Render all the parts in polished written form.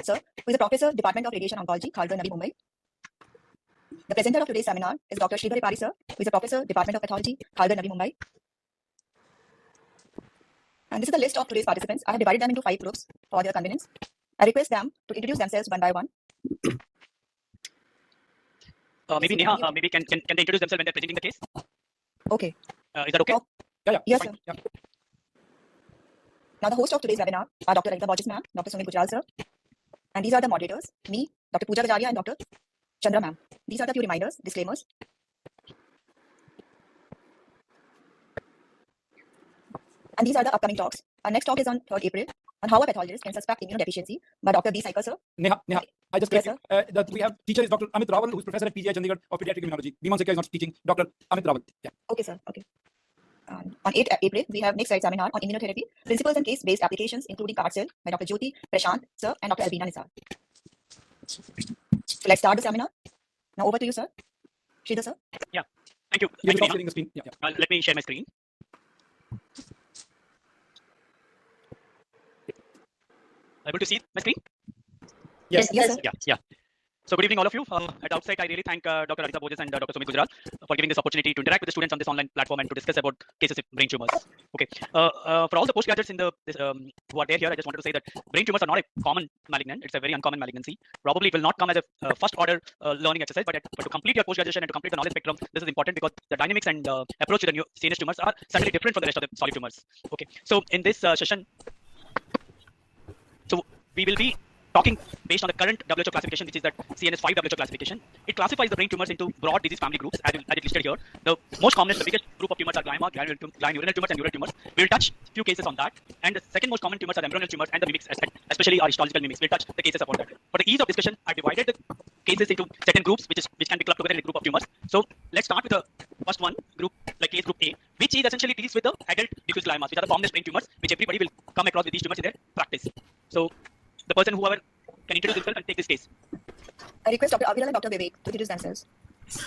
sir, who is a professor, Department of Radiation Oncology, Khalgar, Navi Mumbai. The presenter of today's seminar is Dr. Sridhar Pari, sir, who is a professor, Department of Pathology, Khalgar, Navi Mumbai. And this is the list of today's participants. I have divided them into 5 groups for their convenience. I request them to introduce themselves one by one. Maybe Neha, maybe can they introduce themselves when they're presenting the case? Okay. Is that okay? Oh, Yeah. yes, fine. sir. Yeah. Now, the host of today's webinar are Dr. Rita Borges ma'am, Dr. Sunil Gujral, sir. And these are the moderators, me, Dr. Pooja Gajaria, and Dr. Chandra ma'am. These are the few reminders, disclaimers. And these are the upcoming talks. Our next talk is on 3rd April on how a pathologist can suspect immunodeficiency by Dr. B. Saikar, sir. Neha, I just Yes, that we have teacher is Dr. Amit Rawal, who is professor at PGI Chandigarh of Pediatric Immunology. Biman Sekar is not teaching. Dr. Amit Rawal. Yeah. Okay, sir. Okay. On 8th April, we have next slide seminar on immunotherapy, principles and case-based applications, including CAR cell by Dr. Jyoti Prashant, sir, and Dr. Albina Nisar. So let's start the seminar. Now over to you, sir. Sridhar, sir. Yeah. Thank you. You're Thank you, sharing the screen. Yeah. let me share my screen. Able to see my screen? Yes. Yes, sir. Yeah. So good evening, all of you. At the outset, I really thank Dr. Rita Borges and Dr. Sunil Gujral for giving this opportunity to interact with the students on this online platform and to discuss about cases of brain tumors. Okay. For all the postgraduates who are there here, I just wanted to say that brain tumors are not a common malignant. It's a very uncommon malignancy. Probably it will not come as a first order learning exercise, but to complete your postgraduation and to complete the knowledge spectrum, this is important because the dynamics and approach to the new CNS tumors are certainly different from the rest of the solid tumors. Okay. So in this session, we will be talking based on the current WHO classification, which is that CNS5 WHO classification. It classifies the brain tumors into broad disease family groups, as it listed here. The most common, the biggest group of tumors are glioma, glandular tumors, and neural tumors. We will touch few cases on that. And the second most common tumors are embryonal tumors and the mimics, especially our histological mimics. We'll touch the cases about that. For the ease of discussion, I've divided the cases into certain groups, which can be clubbed together in a group of tumors. So let's start with the first one group, like case group A, which is essentially deals with the adult diffuse gliomas, which are the formless brain tumors, which everybody will come across with these tumors in their practice. So the person, whoever, can introduce himself and take this case. I request Dr. Aviral and Dr. Vivek to introduce themselves.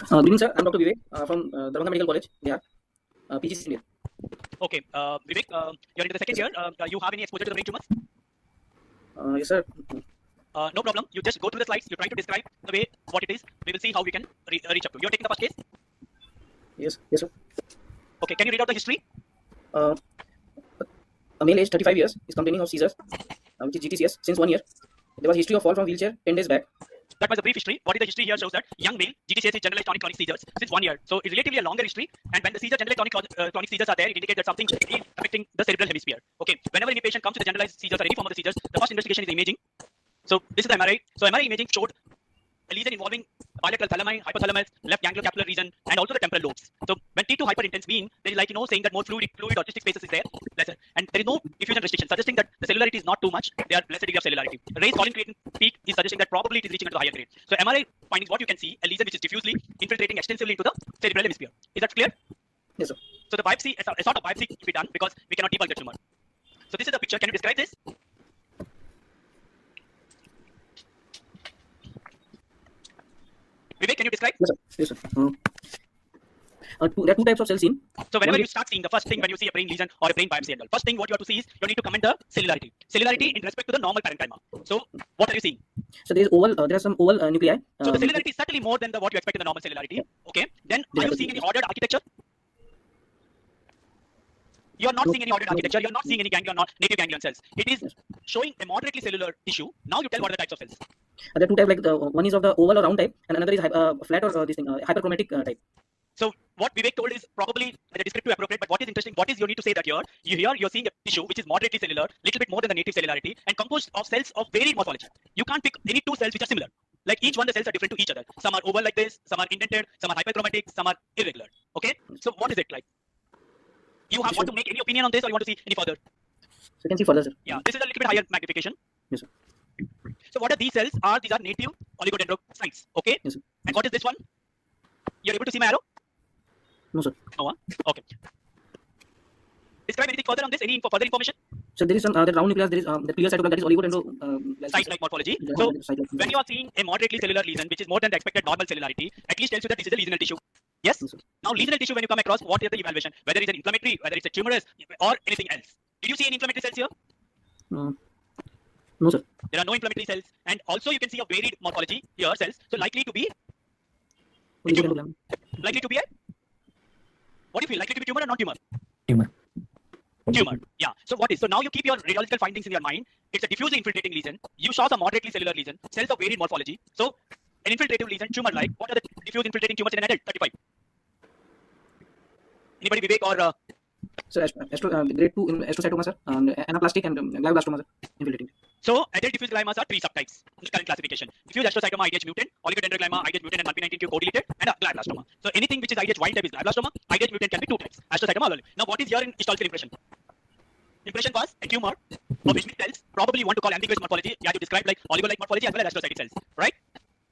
Good evening, sir. I'm Dr. Vivek from Darbhanga Medical College, Bihar, PG Senior. Okay, Vivek, you're into the second year. You have any exposure to the brain tumors? Yes, sir. No problem. You just go through the slides. You try to describe the way what it is. We will see how we can reach up to. You're taking the first case? Yes, sir. Okay, can you read out the history? A male age 35 years is complaining of seizures, which is GTCS, since 1 year. There was history of fall from wheelchair 10 days back. That was a brief history. What is the history here shows that young male, GTCS is generalized tonic-clonic seizures since 1 year. So it's relatively a longer history. And when the generalized tonic seizures are there, it indicates that something is affecting the cerebral hemisphere. Okay. Whenever any patient comes with the generalized seizures or any form of the seizures, the first investigation is imaging. So this is the MRI. So MRI imaging showed a lesion involving bilateral thalami, hypothalamus, left gangliocapular region, and also the temporal lobes. So when T2 hyperintense mean, there is like, saying that more fluid or cystic spaces is there, lesser. And there is no diffusion restriction, suggesting that the cellularity is not too much. There are lesser degree of cellularity. Raised colon creatine peak is suggesting that probably it is reaching into the higher grade. So MRI findings, what you can see, a lesion which is diffusely infiltrating extensively into the cerebral hemisphere. Is that clear? Yes, sir. So the biopsy, a sort of biopsy will be done because we cannot debulk the tumor. So this is the picture. Can you describe this? Vivek, can you describe? Yes, sir. There are two types of cells seen. So whenever you start seeing, the first thing when you see a brain lesion or a brain biopsy and all, first thing what you have to see is you need to comment the cellularity. Cellularity in respect to the normal parenchyma. So what are you seeing? So there is oval. There are some oval nuclei. So the cellularity is certainly more than what you expect in the normal cellularity. Okay. Then are you seeing any ordered architecture? You are not seeing any ordered architecture. You are not seeing any native ganglion cells. It is showing a moderately cellular tissue. Now you tell what are the types of cells. There are two types. Like one is of the oval or round type, and another is flat or hyperchromatic type. So what Vivek told is probably descriptive appropriate, but what is interesting, what is you need to say that you're seeing a tissue which is moderately cellular, little bit more than the native cellularity, and composed of cells of varied morphology. You can't pick any two cells which are similar. Like each one, the cells are different to each other. Some are oval like this, some are indented, some are hyperchromatic, some are irregular. Okay? So what is it like? You want to make any opinion on this, or you want to see any further? So you can see further, sir. Yeah, this is a little bit higher magnification. Yes, sir. So what are these cells? These are native oligodendrocytes. Okay? Yes, sir. And what is this one? You're able to see my arrow? No, sir. No, okay. Describe anything further on this? Any further information? So there is some that round nucleus. There is the clear cytoplasm that is oligodendro. Site-like morphology. So when you are seeing a moderately cellular lesion, which is more than the expected normal cellularity, at least tells you that this is a lesional tissue. Yes? Now lesional tissue, when you come across, what is the evaluation? Whether it's an inflammatory, whether it's a tumorous, or anything else. Did you see any inflammatory cells here? No. No, sir. There are no inflammatory cells, and also you can see a varied morphology here cells. So likely to be a Only tumor. gram. Likely to be a what do you feel? Likely to be tumor or non-tumor? Tumor. Tumor. Yeah. So what is? So now you keep your radiological findings in your mind. It's a diffusely infiltrating lesion. You saw some moderately cellular lesion. Cells of varied morphology. So an infiltrative lesion, tumor-like. What are the diffuse infiltrating tumors in an adult? 35. Anybody, Vivek or? So grade 2 in astrocytoma, sir, and anaplastic and glioblastoma, sir, infiltrating. So adult diffuse gliomas are 3 subtypes in the current classification. Diffuse astrocytoma IDH mutant, oligodendroglioma IDH mutant and 1p19q co-deleted, and a glioblastoma. So anything which is IDH wild type is glioblastoma. IDH mutant can be 2 types. Astrocytoma alone. Now what is your histological impression? Impression was a tumor of which cells probably want to call ambiguous morphology. Yeah, you described like oligo-like morphology as well as astrocytic cells, right?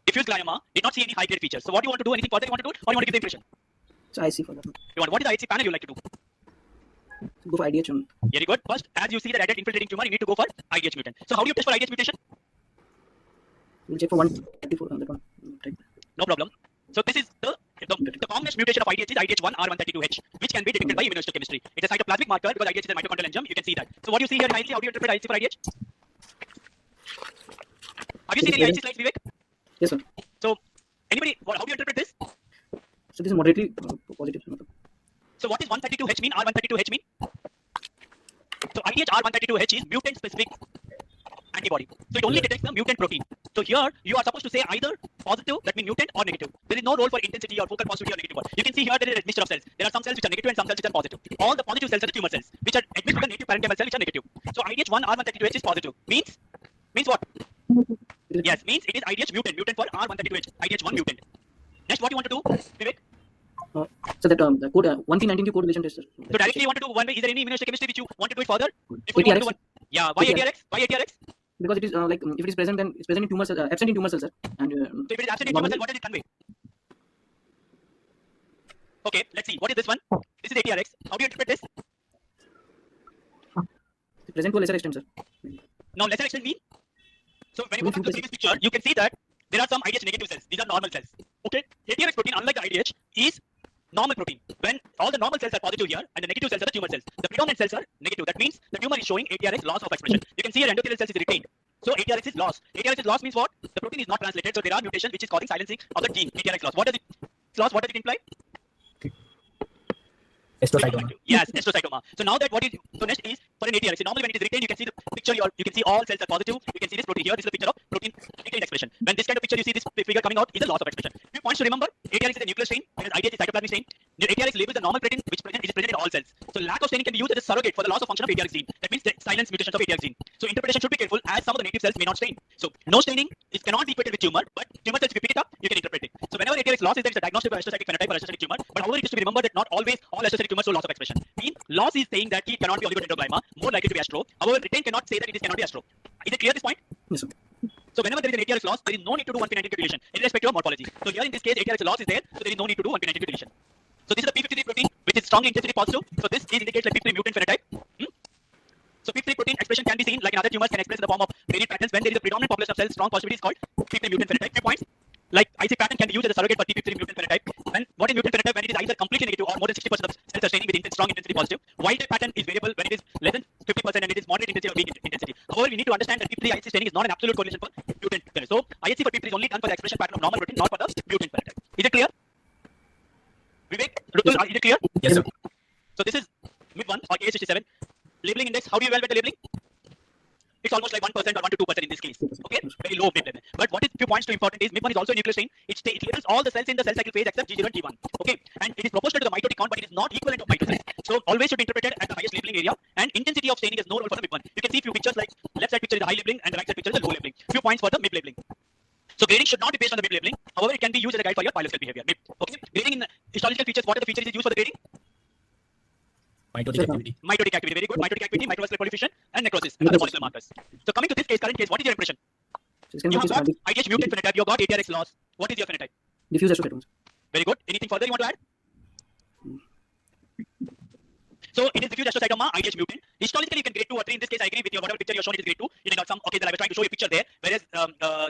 Diffuse glioma did not see any high-grade features. So what do you want to do? Anything further you want to do, or you want to give the impression? So I see for that. You want what is the IHC panel you like to do? Go for IDH. Very good. First, as you see the adult infiltrating tumor, you need to go for IDH mutant. So how do you test for IDH mutation? We'll check for 134 on that one. Right. No problem. So this is the commonest mutation of IDH is IDH1 R132H, which can be detected by immunohistochemistry. It's a cytoplasmic marker because IDH is a mitochondrial enzyme. You can see that. So what do you see here in IHC? How do you interpret IHC for IDH? Have you seen any IHC slides, Vivek? Yes, sir. So anybody, how do you interpret this? So this is moderately positive. So what is 132H mean? R132H mean? So IDH R132H is mutant specific antibody. So it only detects the mutant protein. So here you are supposed to say either positive, that means mutant, or negative. There is no role for intensity or focal positivity or negative one. You can see here there is a mixture of cells. There are some cells which are negative and some cells which are positive. All the positive cells are the tumor cells, which are admixed with the native parenchymal cell which are negative. So IDH1 R132H is positive. Means what? Yes, means it is IDH mutant for R132H. IDH1 mutant. Next, what you want to do, Vivek? So that the code 1p19q correlation test, sir. So directly you want to do one way. Is there any immunohistochemistry which you want to do it further? Before you want to do one? Yeah. Why ATRX? Why ATRX? Because it is like if it is present, then it's present in tumor cells, absent in tumor cells, sir. And so if it is absent in tumor cell, what does it convey? Okay, let's see. What is this one? This is ATRX. How do you interpret this? Present to a lesser extent, sir. Now, lesser extent mean? So when you go back to the previous picture, you can see that there are some IDH negative cells. These are normal cells. Okay, ATRX protein, unlike the IDH, is normal protein. When all the normal cells are positive here and the negative cells are the tumor cells, the predominant cells are negative. That means the tumor is showing ATRX loss of expression. You can see here endothelial cells is retained. So ATRX is lost. ATRX is lost means what? The protein is not translated. So there are mutations which is causing silencing of the gene ATRX loss. What does it loss? What does it imply? Astrocytoma. Yes, astrocytoma. So now that so next is for an ATRX. Normally when it is retained, you can see the picture. You can see all cells are positive. You can see this protein here. This is a picture of protein retained expression. When this kind of picture you see this figure coming out is a loss of expression. Few points to remember: ATRX is a nuclear strain, whereas IDH is cytoplasmic strain. The ATRX labels the normal protein which is present in all cells. So lack of staining can be used as a surrogate for the loss of function of ATRX gene. That means the silence mutations of ATRX gene. So interpretation should be careful as some of the native cells may not stain. So no staining cannot be equated with tumor, but tumor cells if you pick it up, you can interpret it. So whenever ATRX loss is there, it's a diagnostic of astrocytic phenotype or astrocytic tumor. But however, it is to be remembered that not always all astrocytic tumors show loss of expression. Loss is saying that it cannot be oligodendroglioma, more likely to be astro. However, retain cannot say that it cannot be astro. Is it clear this point? Yes, sir. So whenever there is an ATRX loss, there is no need to do 1p19q deletion, irrespective of morphology. So here in this case, ATRX loss is there, so there is no need to do 1p19q deletion. So this is the p53 protein, which is strongly intensity positive. So this indicates like p53 mutant phenotype. So p53 protein expression can be seen like in other tumors can express in the form of varied patterns. When there is a predominant population of cells, strong positivity is called p53 mutant phenotype. 3 points. Like IC pattern can be used as a surrogate for p53 mutant phenotype. And what is mutant phenotype? When it is either completely negative or more than 60% of cells are staining with strong intensity positive. Wild type pattern is variable when it is less than 50% and it is moderate intensity or weak intensity. However, we need to understand that p53 IC staining is not an absolute correlation for mutant phenotype. So IHC for p53 is only done for the expression pattern of normal protein, not for the mutant phenotype. Is it clear? Vivek, Rutul, is it clear? Yes, sir. So this is MIB1 or A67. Labeling index, how do you evaluate the labeling? It's almost like 1% or 1 to 2% in this case. Okay, very low MIB level. But what is few points to important is MIB1 is also a nuclear strain. It labels all the cells in the cell cycle phase except G0 and G1. Okay, and it is proportional to the mitotic count, but it is not equivalent to mitosis. So always should be interpreted at the highest labeling area. And intensity of staining has no role for the MIB1. You can see few pictures like left side picture is the high labeling and the right side picture is the low labeling. Few points for the MIB labeling. So grading should not be based on the MIB labeling. However, it can be used as a guide for your biological behavior. MIB. Okay, grading in histological features. What are the features is used for the grading? Mitotic activity. Mitotic activity, very good. Mitotic activity, microvascular proliferation, and necrosis, and other molecular markers. So coming to this case, current case, what is your impression? You have got IDH mutant phenotype, you have got ATRX loss. What is your phenotype? Diffuse astrocytoma. Very good. Anything further you want to add? So it is diffuse astrocytoma, IDH mutant. Histologically, you can grade 2 or 3. In this case, I agree with your whatever picture you're shown, it is grade 2. You got some, okay, then I was trying to show you a picture there, whereas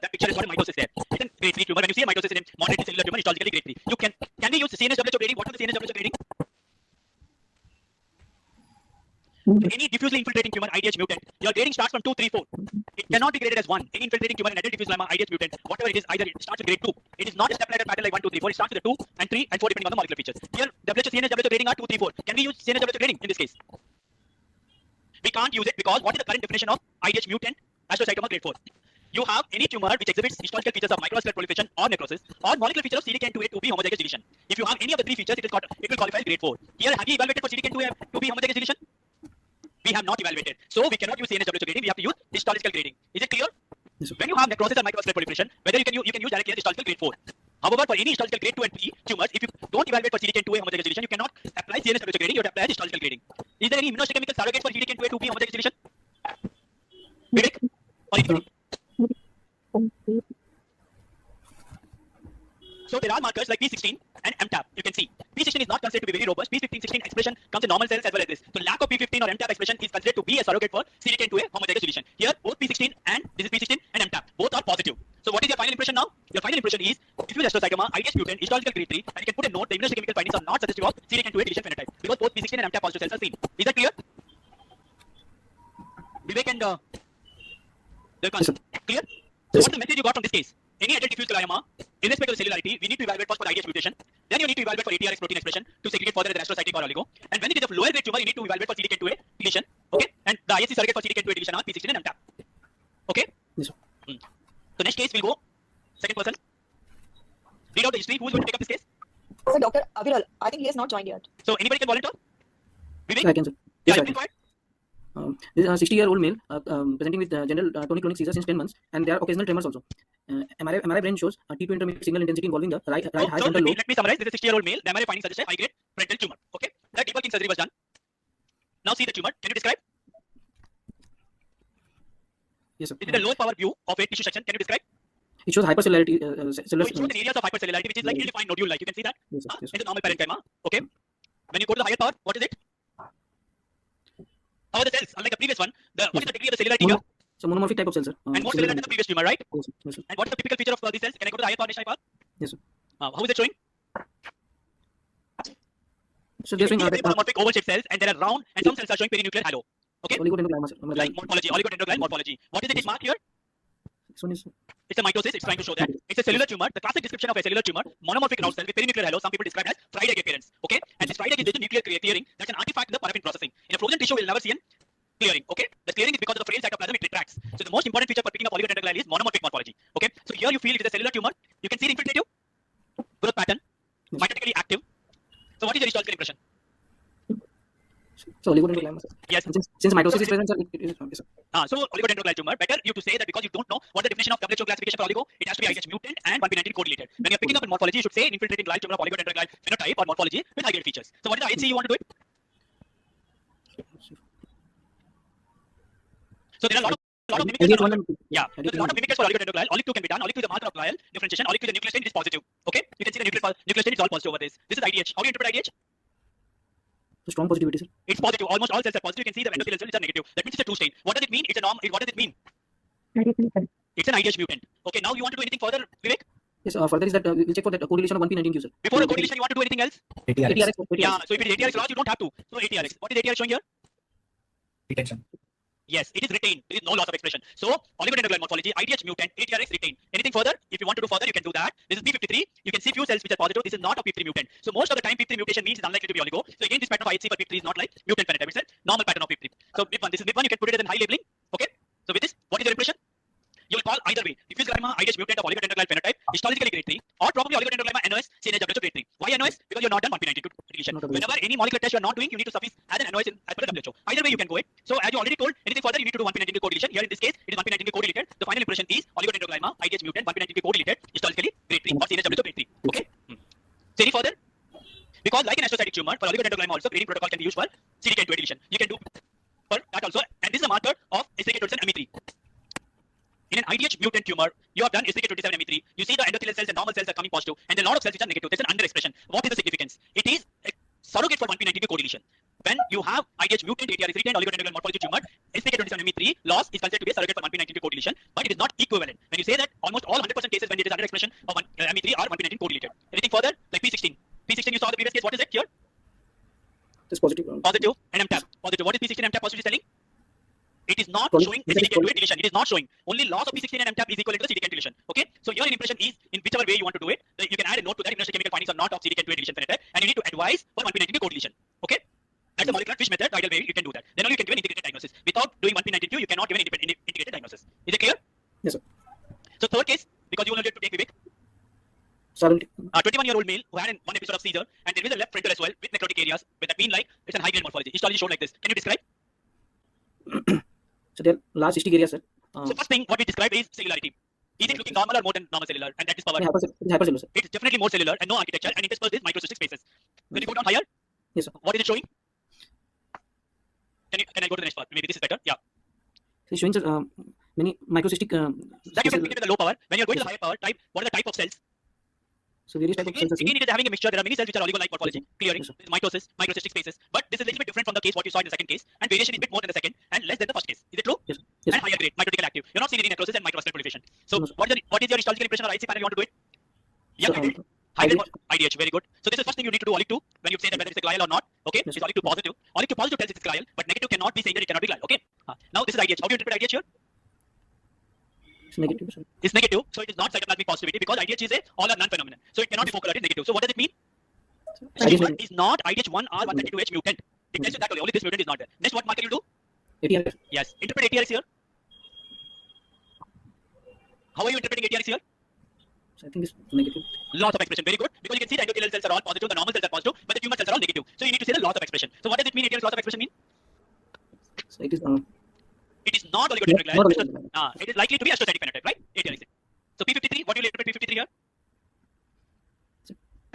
that picture is got a mitosis there. It's a grade 3 tumor. When you see a mitosis in a moderate cellular tumor, histologically grade 3. Can we use the CNSWH grading? What was the CNSWH grading? Any diffusely infiltrating tumor IDH mutant, your grading starts from 2, 3, 4. It cannot be graded as 1. Any infiltrating tumor in adult diffuse glioma IDH mutant, whatever it is, either it starts with grade 2. It is not a stepladder pattern like 1, 2, 3, 4. It starts with a 2 and 3 and 4 depending on the molecular features. Here, WHO, CNS, WHO grading are 2, 3, 4. Can we use CNS, WHO grading in this case? We can't use it because what is the current definition of IDH mutant astrocytoma grade 4? You have any tumor which exhibits histological features of microvascular proliferation or necrosis or molecular feature of CDKN2A 2B homozygous deletion. If you have any of the three features, it will qualify as grade 4. Here, have you evaluated for CDKN2A 2B homozygous deletion? We have not evaluated. So we cannot use CNS, WHO grading. We have to use histological grading. Is it clear? Yes, When you have necrosis or microvascular proliferation, whether you can use directly as histological grade 4. However, for any histological grade 2 and 3 tumors, if you don't evaluate for CDKN2A homozygous deletion, you cannot apply CNS, WHO grading. You have to apply as histological grading. Is there any immunohistochemical surrogate for CDKN2A 2B homozygous deletion? Vivek? Or anybody? So there are markers like P16 and MTAP. You can see P16 is not considered to be very robust. P15, 16 expression comes in normal cells as well as this. So lack of P15 or MTAP expression is considered to be a surrogate for CDKN2A homozygous deletion. Here both P16 and this is P16 and MTAP. Both are positive. So what is your final impression now? Your final impression is diffuse astrocytoma, IDH mutant, histological grade 3, and you can put a note the immunohistochemical findings are not suggestive of CDKN2A deletion phenotype because both P16 and MTAP positive cells are seen. Is that clear? Vivek and Yes, sir. clear? So what's the message you got from this case? Any adult diffuse glioma, irrespective of cellularity, we need to evaluate first for the IDH mutation. Then you need to evaluate for ATRX protein expression to segregate further as an astrocytic or oligo. And when it is of lower grade tumor, you need to evaluate for CDKN2A deletion. Okay? And the IHC surrogate for CDKN2A deletion are P16 and MTAP. Okay? Yes, sir. So next case we'll go. Second person. Read out the history. Who's going to take up this case? So Dr. Aviral, I think he has not joined yet. So anybody can volunteer? Vivek? I can, sir. Yes, Yeah, sir. go ahead. This is a 60-year-old male presenting with general tonic-clonic seizures since 10 months, and there are occasional tremors also. MRI brain shows a T2 intermediate signal intensity involving the right high So frontal lobe. let me summarize. This is a 60-year-old male. The MRI findings suggest a high-grade parental tumor. Okay? The debulking surgery was done. Now see the tumor. Can you describe? Yes, sir. This is the low power view of a tissue section. Can you describe? It shows hypercellularity. So it shows the areas of hypercellularity, which is like ill-defined nodule. Like you can see that. Yes, sir. Yes, sir. In the normal parenchyma. Okay. When you go to the higher power, what is it? How are the cells? Unlike the previous one, what is the degree of the cellularity here? So monomorphic type of cell, sir. And more cellular than the previous tumor, right? Yes, sir. Yes, sir. And what is the typical feature of these cells? Can I go to the higher power, higher power? Yes, sir. How is it showing? So they're showing These are monomorphic oval-shaped cells, and there are round, and some cells are showing perinuclear halo. Okay. oligodendroglioma, sir. Like morphology, oligodendroglial morphology. What is it marked here? This one is It's a mitosis. It's trying to show that it's a cellular tumor. The classic description of a cellular tumor, monomorphic round cell with perinuclear halo. Some people describe as fried egg appearance. Okay, and this fried egg is due to nuclear clearing. That's an artifact in the paraffin processing. In a frozen tissue, we'll never see an clearing. Okay, the clearing is because of the frail cytoplasm. It retracts. So the most important feature for picking up oligodendroglial is monomorphic morphology. Okay, so here you feel it is a cellular tumor. You can see the infiltrative growth pattern, mitotically active. So what is your histological impression? so oligodendroglioma, sir. Yes. And since mitosis is present, sir, it is yes, sir. So oligodendroglial tumor. Better you to say that because you don't know what the definition of WHO classification for oligo, it has to be IDH mutant and 1p19 correlated. When you're picking up in morphology, you should say an infiltrating glial tumor of oligodendroglial phenotype or morphology with high grade features. So what is the IHC you want to do it? So there are a lot of mimics. Yeah, there's a lot of mimics for oligodendroglial. Olic 2 can be done. Olic 2 is the marker of glial differentiation. Olic 2 is the nuclear stain, it is positive. Okay, you can see the nuclear stain is all positive over this. This is IDH. How do you interpret IDH? So strong positivity, sir. It's positive. Almost all cells are positive. You can see the endothelial cells are negative. That means it's a 2 stain. What does it mean? It's a norm. What does it mean? It's an IDH mutant. Okay, now you want to do anything further, Vivek? Yes, further is that we'll check for that correlation of 1p19q, sir. Before the correlation, you want to do anything else? ATRX. Yeah, so if it is ATRX loss, you don't have to. So ATRX. What is ATRX showing here? Detection. Yes, it is retained. There is no loss of expression. So oligodendroglial morphology, IDH mutant, ATRX retained. Anything further? If you want to do further, you can do that. This is P53. You can see few cells which are positive. This is not a P3 mutant. So most of the time, P3 mutation means it's unlikely to be oligo. So again, this pattern of IHC for P3 is not like mutant phenotype. It's a normal pattern of P3. So BIP1, this is BIP1. You can put it as in high labeling. Okay. So with this, what is your impression? You will call either way. Diffuse glioma, IDH mutant of oligodendroglial phenotype, histologically grade 3, or probably oligodendroglioma NOS, CNS, WHO grade 3. Why NOS? Because you're not done 1p19 deletion. Whenever any molecular test you're not doing, you need to suffice as an NOS as per the WHO. Either way, you can go it. So as you already told, anything further, you need to do 1p19 co-deletion. Here in this case, it is 1p19 co-deleted. The final impression is oligodendroglioma, IDH mutant, 1p19 co-deleted, histologically grade 3, or CNS, WHO grade 3. Okay. So any further? Because like an astrocytic tumor, for oligodendroglioma also, grading protocol can be used for CDKN2A deletion. You can do for that also, and this is a marker of ScreenRecording. In an IDH mutant tumor, you have done ScreenRecording. You see the endothelial cells and normal cells are coming positive, and there are a lot of cells which are negative. There's an underexpression. What is the significance? It is a surrogate for 1p19 co-deletion. When you have IDH mutant, ATRX retained, oligodendroglial morphology tumor, ScreenRecording loss is considered to be a surrogate for 1p19 co-deletion, but it is not equivalent. When you say that, almost all 100% cases when there is underexpression of ME3 are 1p19 co-deleted. Anything further? Like P16. P16 you saw the previous case. What is it here? It's positive. Positive and MTAP. Positive. What is P16 and MTAP showing the CDK2 deletion. It is not showing. Only loss of P16 and MTAP is equivalent to the CDK2 deletion. Okay. So your impression is in whichever way you want to do it, you can add a note to that immunohistochemical findings are not of CDK2 deletion phenotype, and you need to advise for 1p19q co-deletion. Okay. That's the molecular fish method, the ideal way you can do that. Then only you can give an integrated diagnosis. Without doing 1p19q, you cannot give an integrated diagnosis. Is it clear? Yes, sir. So third case, because you will need to take Vivek. 21-year-old male who had one episode of seizure and there is a left frontal as well with necrotic areas with that mean like it's a high-grade morphology. Histology shown like this. Can you describe? So there are large cystic areas, sir. So first thing what we describe is cellularity. Is it looking normal or more than normal cellular? And that is power. It's hypercellular, sir. It's definitely more cellular and no architecture and interspersed is microcystic spaces. Can you go down higher? Yes, sir. What is it showing? Can I go to the next part? Maybe this is better. Yeah. So it's showing, sir, many microcystic. That you can pick it with the low power. When you're going to the higher power type, what are the type of cells? So various type of cells. Again, it is having a mixture. There are many cells which are oligo-like morphology, clearing, Yes, mitosis, microcystic spaces. But this is a little bit different from the case what you saw in the second case, and variation is a bit more than the second and less than the first case. Is it true? Yes. Yes. And higher grade, mitotic active. You're not seeing any necrosis and microvascular proliferation. So No, sir. what is your histological impression or IC panel you want to do it? Yeah, So, high grade IDH, very good. So this is first thing you need to do OLIC2 when you say that whether it's a glial or not. Okay, Yes, it's OLIC2 positive. OLIC2 positive tells it's glial, but negative cannot be saying that it cannot be glial. Okay. Now this is IDH. How do you interpret IDH here? it's negative, sir. It's negative, so it is not cytoplasmic positivity because IDH is a all or none phenomenon. So it cannot be focal, it is negative. So what does it mean? IDH Is not IDH1R132H mutant. It tells you that only this mutant is not there. Next, what marker you do? ATR. Yes. Interpret ATRs here. How are you interpreting ATRs here? So I think it's negative. Loss of expression. Very good. Because you can see the endothelial cells are all positive, the normal cells are positive, but the tumor cells are all negative. So you need to say the loss of expression. So what does it mean? ATRs loss of expression mean? So it is. It is not oligonucleotide. Not oligonucleotide. It is likely to be astrocytic phenotype, right? ATRs. So P53, what do you interpret P53 here?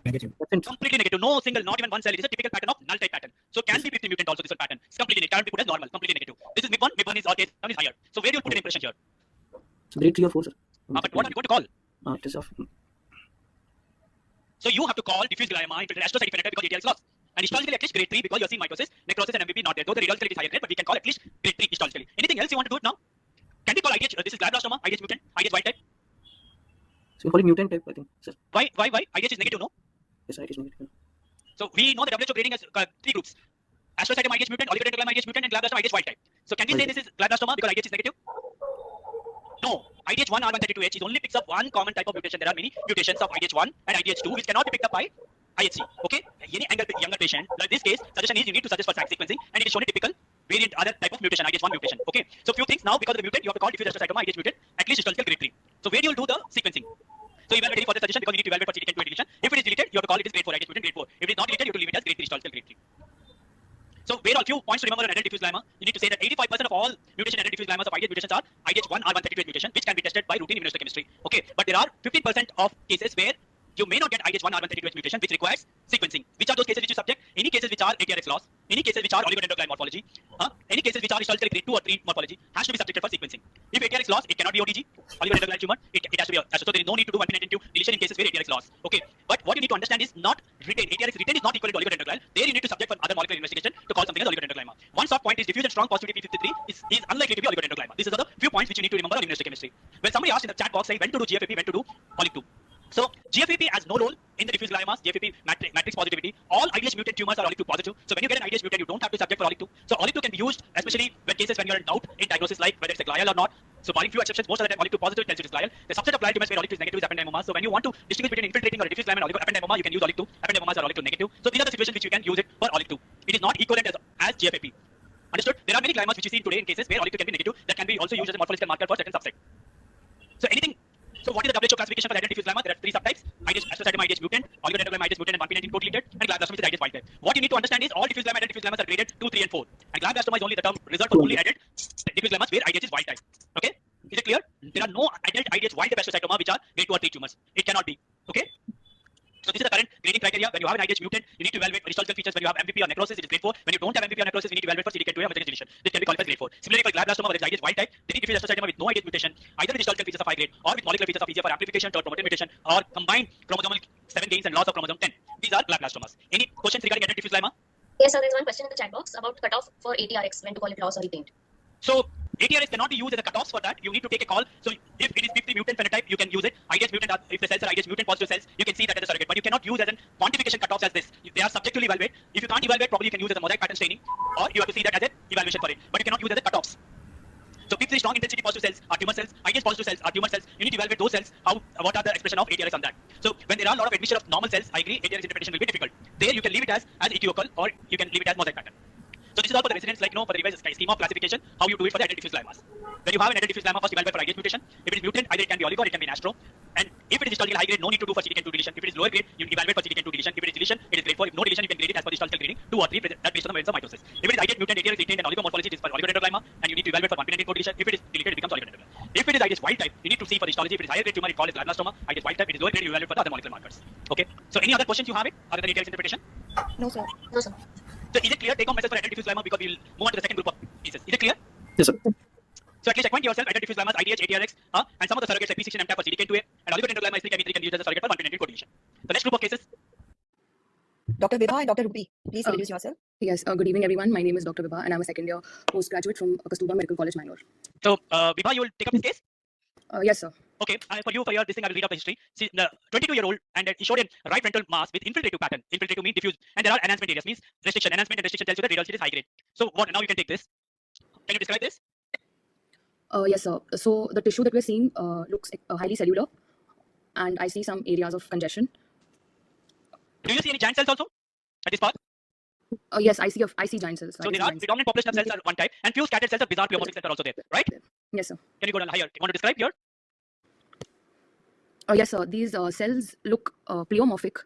Negative. Completely negative. No single, not even one cell. It is a typical pattern of null type pattern. So can be 50 mutant also this pattern. It's completely negative. Can't be put as normal. Completely negative. This is MIP1. MIP1 is or case 1 is higher. So where do you put an impression here? So grade 3 or 4, sir. But what are you going to call? It is of. So you have to call diffuse glioma infiltrated astrocytic phenotype because ATR is lost. And histologically at least grade 3 because you are seeing mitosis, necrosis and MVP not there. Though the radiologically it is higher grade, but we can call at least grade 3 histologically. Anything else you want to do it now? Can we call IDH? This is glioblastoma, IDH mutant, IDH wild type. So we call it mutant type, I think, sir. Why? IDH is negative, no? Yes, it is negative. So we know the WHO grading as 3 groups. Astrocytoma IDH mutant, oligodendroglioma IDH mutant, and glioblastoma IDH wild type. So can we say this is glioblastoma because IDH is negative? No. IDH1R132H is only picks up one common type of mutation. There are many mutations of IDH1 and IDH2 which cannot be picked up by IHC. Okay? Any younger patient, like this case, suggestion is you need to suggest for track sequencing and it is shown a typical variant other type of mutation, IDH1 mutation. Okay? So few things now because of the mutant, you have to call diffuse astrocytoma IDH mutant, at least histological grade 3. So where do you do the sequencing? So evaluate any further suggestion because we need to evaluate for CDK2 deletion. If it is deleted, you have to call it as grade 4, IDH mutant grade 4. If it is not deleted, you have to leave it as grade 3 histological grade 3. So where are few points to remember on adult diffuse glioma? You need to say that 85% of all mutation adult diffuse gliomas of IDH mutations are IDH1R132H mutation, which can be tested by routine immunohistochemistry. Okay, but there are 15% of cases where you may not get IDH1R132H mutation, which requires sequencing. Which are those cases which you subject? Any cases which are ATRX loss, any cases which are oligodendroglioma morphology, any cases which are histological grade 2 or 3 morphology has to be subjected for sequencing. If ATRX loss, it cannot be OTG, oligodendroglioma tumor, it has to be so there is no need to do 1p19q deletion in cases where ATRX loss. Okay, but what you need to understand is not retain. ATRX retain is not equal to oligodendroglioma. There you need to subject for other molecular investigation to call something as oligodendroglioma. One soft point is diffuse and strong positivity P53 is unlikely to be oligodendroglioma. These are the few points which you need to remember on immunohistochemistry. When somebody asked in the chat box, say when to do GFAP, when to do OLIC2. So GFAP has no role in the diffuse gliomas, GFAP matrix positivity. All IDH mutant tumors are OLIC2 positive. So when you get an IDH mutant, you don't have to subject for OLIC2. So OLIC2 can be used especially when cases when you are in doubt in diagnosis like whether it's a glial or not. So barring few exceptions, most of the time OLIC2 positive tells you it's glial. The subset of glial tumors where OLIC2 is negative is appendymoma. So when you want to distinguish between infiltrating or diffuse glioma and appendymoma, you can use OLIC2. Appendymomas are OLIC2 negative. So these are the situations which you can use it for OLIC2. It is not equivalent as GFAP. Understood? There are many gliomas which you see today in cases where OLIC2 can be negative that can be also used as a morphological marker for certain subset. So anything. So what is the WHO classification for adult diffuse glioma? There are 3 subtypes: IDH, astrocytoma IDH mutant, oligodendroglioma IDH mutant, and 1p19 co-deleted, and glioblastoma is IDH wild type. What you need to understand is all diffuse glioma, adult diffuse gliomas are graded 2, 3, and 4. And glioblastoma is only the term reserved for only adult diffuse gliomas where IDH is wild type. Okay? Is it clear? There are no adult IDH wild type astrocytoma which are grade 2 or 3 tumors. It cannot be. Okay? So this is the current grading criteria. When you have an IDH mutant, you need to evaluate histological features. When you have MVP or necrosis, it is grade 4. When you don't have MVP or necrosis, you need to evaluate for CDK2 homogeneous deletion. This can be qualified as grade 4. Similarly, for glioblastoma, where it is IDH wild type, they need diffuse astrocytoma with no IDH mutation, either with histological features of high grade or with molecular features of EGFR amplification, third promoter mutation, or combined chromosomal 7 gains and loss of chromosome 10. These are glioblastomas. Any questions regarding adult diffuse glioma? Yes, sir. There's one question in the chat box about cutoff for ATRX, when to call it loss or retained. So ATRX cannot be used as a cutoff for that. You need to take a call. So if it is 50 mutant phenotype, you can use it. IDH mutant, if the cells are IDH mutant positive cells, you can see that as a surrogate. But you cannot use as a quantification cutoffs as this. They are subjectively evaluate. If you can't evaluate, probably you can use as a mosaic pattern staining, or you have to see that as an evaluation for it. But you cannot use it as a cutoffs. So long intensity positive cells are tumor cells, IDH positive cells are tumor cells. You need to evaluate those cells. What are the expression of ATRX on that? So when there are a lot of admission of normal cells, I agree, ATRX interpretation will be difficult. There you can leave it as equivocal, or you can leave it as mosaic pattern. So this is all for the residents, like for the revised scheme of classification, how you do it for the adult diffuse gliomas. When you have an adult diffuse glioma, first evaluate for IDH mutation. If it is mutant, either it can be oligo or it can be an astro. And if it is histological high grade, no need to do for CDK2 deletion. If it is lower grade, you evaluate for CDK2 deletion. If it is deletion, it is grade 4. If no deletion, you can grade it as per the histological grading 2 or 3, that based on the events of mitosis. If it is IDH mutant, ATRX retained and oligomorphology, it is for oligodendroglioma, and you need to evaluate for 1.94 deletion. If it is deleted, it becomes oligodendroglioma. If it is IDH wild type, you need to see for the histology. If it is higher grade tumor, it calls glioblastoma. IDH wild type, it is lower grade, you evaluate for the other molecular markers. Okay. So any other questions you have it other than ATRX interpretation? No, sir. No, sir. So is it clear? Take home message for adult diffuse glioma, because we will move on to the second group of pieces. Is it clear? Yes, sir. So at least acquaint yourself adult diffuse gliomas, IDH, ATRX, and some of the surrogates like P16 MTAP for CDK2A, and oligodendroglioma is 3 can be used as a surrogate for 1.94 deletion. The next group of cases. Dr. Vibha and Dr. Rupi, please introduce yourself. Yes, good evening, everyone. My name is Dr. Vibha, and I'm a second year postgraduate from Kasturba Medical College, Mangalore. So Vibha, you will take up this case. Yes, sir. Okay, for your this thing I will read out the history. See, the 22-year-old and he showed a right frontal mass with infiltrative pattern. Infiltrative means diffuse, and there are enhancement areas, means restriction. Enhancement and restriction tells you that radiology is high grade. So what? Now you can take this. Can you describe this? Yes, sir. So the tissue that we're seeing looks highly cellular, and I see some areas of congestion. Do you see any giant cells also at this part? Yes, I see giant cells. So there are predominant population of cells are one type, and few scattered cells of bizarre pleomorphic that are also there, right? Yes, sir. Can you go down higher? You want to describe here? Yes, sir. These cells look pleomorphic.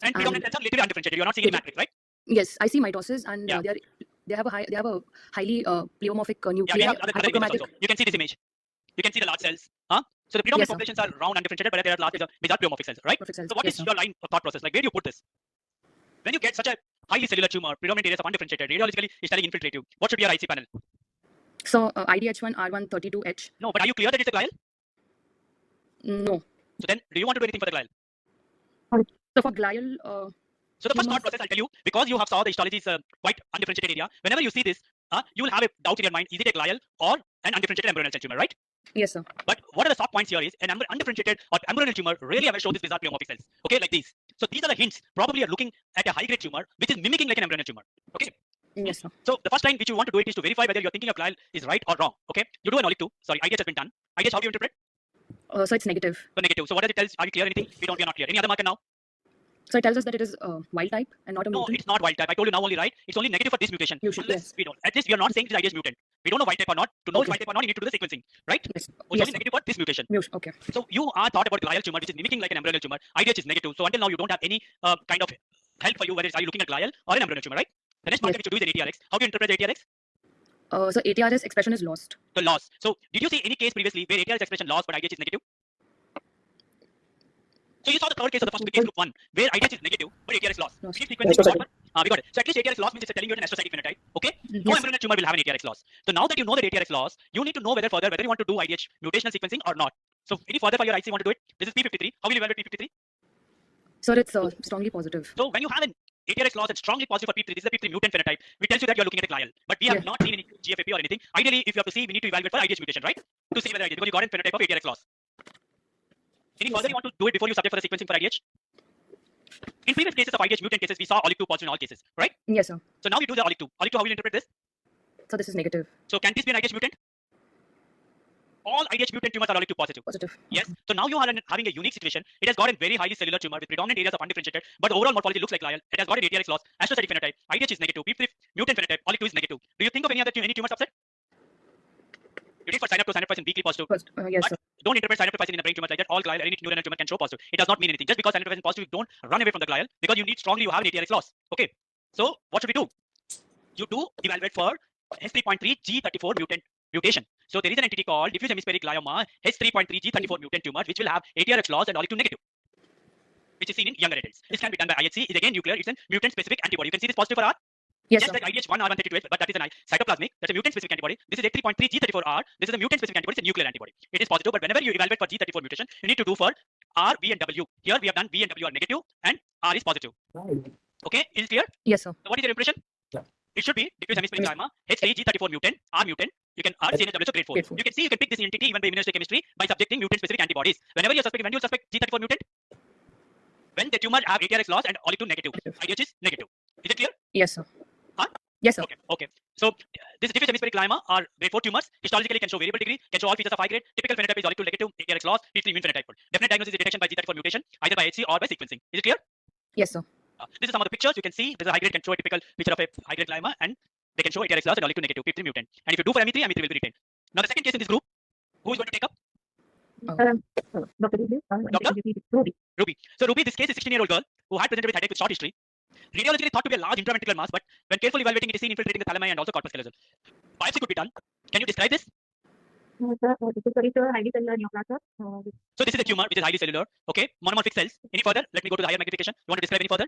And predominant cells are relatively undifferentiated. You are not seeing any matrix, right? Yes, I see mitosis, and Yeah. they have a highly pleomorphic Yeah, we nuclei. have other images Hypochromatic. also. You can see this image. You can see the large cells. So the predominant Yes, sir. populations are round undifferentiated, but there are large bizarre pleomorphic cells, right? Perfect cells. So what Yes, is sir. your line of thought process? Like where do you put this? When you get such a highly cellular tumor, predominant areas of undifferentiated, radiologically it's telling infiltrative. What should be your IC panel? So IDH1 R132H. No, but are you clear that it's a glial? No. So then, do you want to do anything for the glial? So for glial, So the first tumors- thought process I'll tell you, because you have saw the histology is quite undifferentiated area. Whenever you see this, you will have a doubt in your mind: is it a glial or an undifferentiated embryonal cell tumor, right? yes, sir. But what are the soft points here is an undifferentiated or embryonal tumor really ever show this bizarre pleomorphic cells. Okay, like these. So these are the hints. Probably you're looking at a high grade tumor which is mimicking like an embryonal tumor. Okay. Yes, sir. So the first line which you want to do it is to verify whether you're thinking of glial is right or wrong. Okay. You do an OLIC2. Sorry, IDH has been done. IDH, how do you interpret? So it's negative. So negative. So what does it tell? Are you clear anything? We are not clear. Any other marker now? So it tells us that it is wild type and not a No, mutant. it's not wild type. I told you now only right. It's only negative for this mutation. You should- Unless yes. we don't. At least we are not saying it is IDH mutant. We don't know wild type or not. To know it's Okay. wild type or not, you need to do the sequencing, right? Yes. It's Yes, only sir. negative for this mutation. Okay. So you are thought about glial tumor, which is mimicking like an embryonal tumor. IDH is negative. So until now, you don't have any kind of help for you whether are you looking at glial or an embryonal tumor, right? The next marker Yes. which you do is an ATRX. How do you interpret the ATRX? So ATRS expression is lost. The loss. So did you see any case previously where ATRX expression lost but IDH is negative? So you saw the third case of the first case group 1 where IDH is negative but ATRX lost. Lost. Which sequencing was offered? We got it. So at least ATRX loss means it's telling you an astrocytic phenotype. Okay. No Yes. embryonal tumor will have an ATRX loss. So now that you know that ATRX loss, you need to know whether you want to do IDH mutational sequencing or not. So any further for your IC you want to do it? This is P53. How will you evaluate P53? So it's strongly positive. So when you have an ATRX loss and strongly positive for P3, this is a P3 mutant phenotype, which tells you that you're looking at a glial. But we have Yeah. not seen any GFAP or anything. Ideally, if you have to see, we need to evaluate for IDH mutation, right? To see whether IDH, because you got a phenotype of ATRX loss. Any further you want to do it before you subject for the sequencing for IDH? In previous cases of IDH mutant cases, we saw OLIC2 positive in all cases, right? Yes, sir. So now we do the OLIC2. OLIC2, how will you interpret this? So this is negative. So can this be an IDH mutant? All IDH mutant tumors are OLIC2 positive. Positive. Yes. So now you are having a unique situation. It has got a very highly cellular tumor with predominant areas of undifferentiated, but overall morphology looks like glial. It has got an ATRX loss, astrocytic phenotype. IDH is negative. P3 mutant phenotype. OLIC2 is negative. Do you think of any tumor subset? You did for synaptophysin weakly positive. First, yes, But sir. don't interpret synaptophysin in the brain tumors like that. All glial, any neuronal tumor can show positive. It does not mean anything. Just because synaptophysin is positive, don't run away from the glial because you need strongly you have an ATRX loss. Okay. So what should we do? You do evaluate for H3.3 G34 mutation. So there is an entity called diffuse hemispheric glioma H3.3 G34 mutant tumor which will have ATRX loss and OLIC2 negative, which is seen in younger adults. This can be done by IHC. Is again nuclear. It's a mutant specific antibody. You can see this positive for R. Yes, Just sir. like IDH1 R132H, but that is an cytoplasmic. That's a mutant specific antibody. This is H3.3 G34R. This is a mutant specific antibody. It's a nuclear antibody. It is positive, but whenever you evaluate for G34 mutation, you need to do for R, V, and W. Here we have done V and W are negative, and R is positive. Okay, is it clear? Yes, sir. So what is your impression? Yeah. It should be diffuse hemispheric glioma H3 G34 mutant, R mutant. You can R CNSW, so grade 4. Grade 4. You can see you can pick this entity even by immunohistochemistry by subjecting mutant specific antibodies. Whenever you suspect, when do you suspect G34 mutant? When the tumor have ATRX loss and OLIC2 negative. IDH is negative. Is it clear? Yes, sir. Huh? Yes, sir. Okay. Okay. So this diffuse hemispheric glioma are grade 4 tumors. Histologically can show variable degree, can show all features of high grade. Typical phenotype is olic negative, ATRX loss, P3 immune phenotype. Definite diagnosis is detection by G34 mutation, either by HC or by sequencing. Is it clear? Yes, sir. This is some of the pictures you can see. This is a high grade can show a typical picture of a high grade glioma, and they can show ATRX loss and olic negative, P3 mutant. And if you do for ME3 will be retained. Now the second case in this group, who is going to take up? Dr. Ruby. So Ruby, this case is a 16-year-old girl who had presented with headache with short history. Radiologically thought to be a large intraventricular mass, but when carefully evaluating, it is seen infiltrating the thalami and also corpus callosum. Biopsy could be done. Can you describe this? highly cellular neoplasm. So this is a tumor which is highly cellular. Okay, monomorphic cells. Any further? Let me go to the higher magnification. You want to describe any further?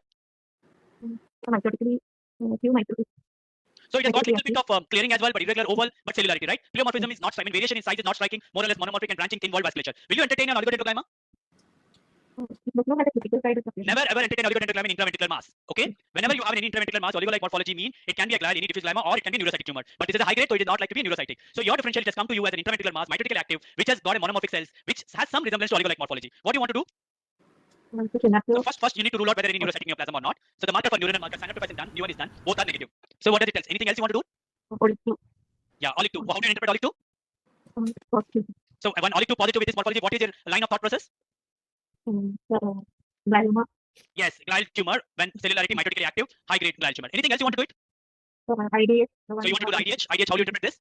So it has got a little bit of clearing as well, but irregular oval, but cellularity, right? Pleomorphism is not striking. Variation in size is not striking. More or less monomorphic and branching thin wall vasculature. Will you entertain an oligodendroglioma? Never ever entertain oligodendroglioma in intraventricular mass. Okay? Whenever you have any intraventricular mass, oligo-like morphology mean it can be a glial, any diffuse glioma, or it can be neurocytic tumor. But this is a high grade, so it is not like to be neurocytic. So your differential has come to you as an intraventricular mass, mitotically active, which has got a monomorphic cells, which has some resemblance to oligo-like morphology. What do you want to do? So first you need to rule out whether any neurocytic neoplasm or not. So the marker for neuronal marker, synaptophysin is done, new one is done. Both are negative. So what does it tell? Anything else you want to do? Yeah, olic 2. How do you interpret olic 2? So when olic 2 positive with this morphology, what is your line of thought process? Yes, glial tumor when cellularity mitotically active, high grade glial tumor. Anything else you want to do it? So you want to do the IDH? IDH, how do you interpret this?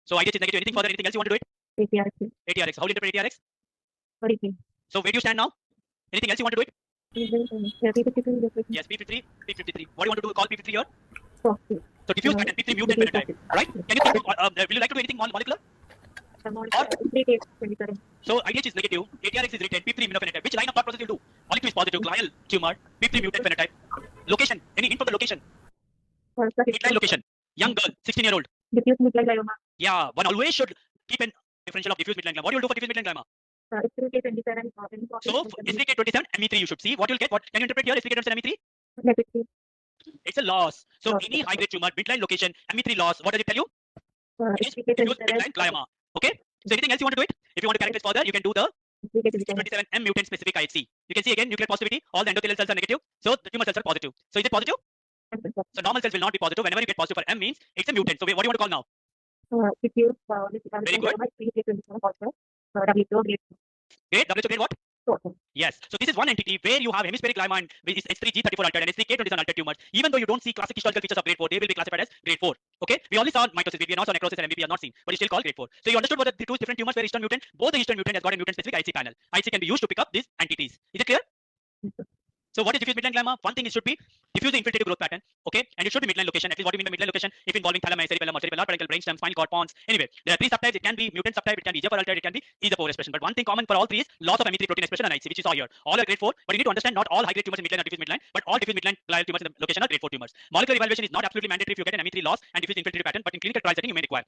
So IDH is negative. Anything further? Anything else you want to do it? ATRX. How do you interpret ATRX? So where do you stand now? Anything else you want to do it? Yes, P53, P53. What do you want to do? Call P53 here? So diffuse pattern, P3 mutant phenotype, right? Can you think will you like to do anything molecular? So IDH is negative, ATRX is retained, P3 immunophenotype. Which line of thought process you do? Olic 2 is positive, glial tumor, P3 mutant phenotype. Location, any hint for the location? Midline location. Young girl, 16-year-old. Yeah, one always should keep an differential of diffuse midline glioma. What do you do for diffuse midline glioma? So ScreenRecording 27 ME3 you should see. What you'll get? What can you interpret here? ScreenRecording 27 ME3? It's a loss. So any high grade tumor, midline location, ME3 loss. What does it tell you? It is diffuse midline glioma. Okay. So anything else you want to do it? If you want to characterize further, you can do the 27M mutant specific IHC. You can see again nuclear positivity. All the endothelial cells are negative. So the tumor cells are positive. So is it positive? So normal cells will not be positive. Whenever you get positive for M means it's a mutant. So what do you want to call now? Very good. Great. WHO grade what? Yes. So this is one entity where you have hemispheric glioma and H3G34 altered and H3K27 altered tumors. Even though you don't see classic histological features of grade 4, they will be classified as grade 4. Okay. We only saw mitosis. We now saw necrosis and MVP are not seen, but it's still called grade 4. So you understood what the two different tumors were histone mutant. Both the histone mutant has got a mutant specific IHC panel. IHC can be used to pick up these entities. Is it clear? So what is diffuse midline glioma? One thing it should be diffuse infiltrative growth pattern, okay, and it should be midline location. At least what do you mean by midline location? If involving thalami, cerebellum, or cerebellar peduncle, brainstem, spinal cord, pons. Anyway, there are three subtypes. It can be mutant subtype, it can be EGFR altered, it can be EGFR expression. But one thing common for all three is loss of ME3 protein expression and IHC, which you saw here. All are grade 4, but you need to understand not all high grade tumors in midline are diffuse midline, but all diffuse midline glial tumors in the location are grade 4 tumors. Molecular evaluation is not absolutely mandatory if you get an ME3 loss and diffuse infiltrative pattern, but in clinical trial setting you may require.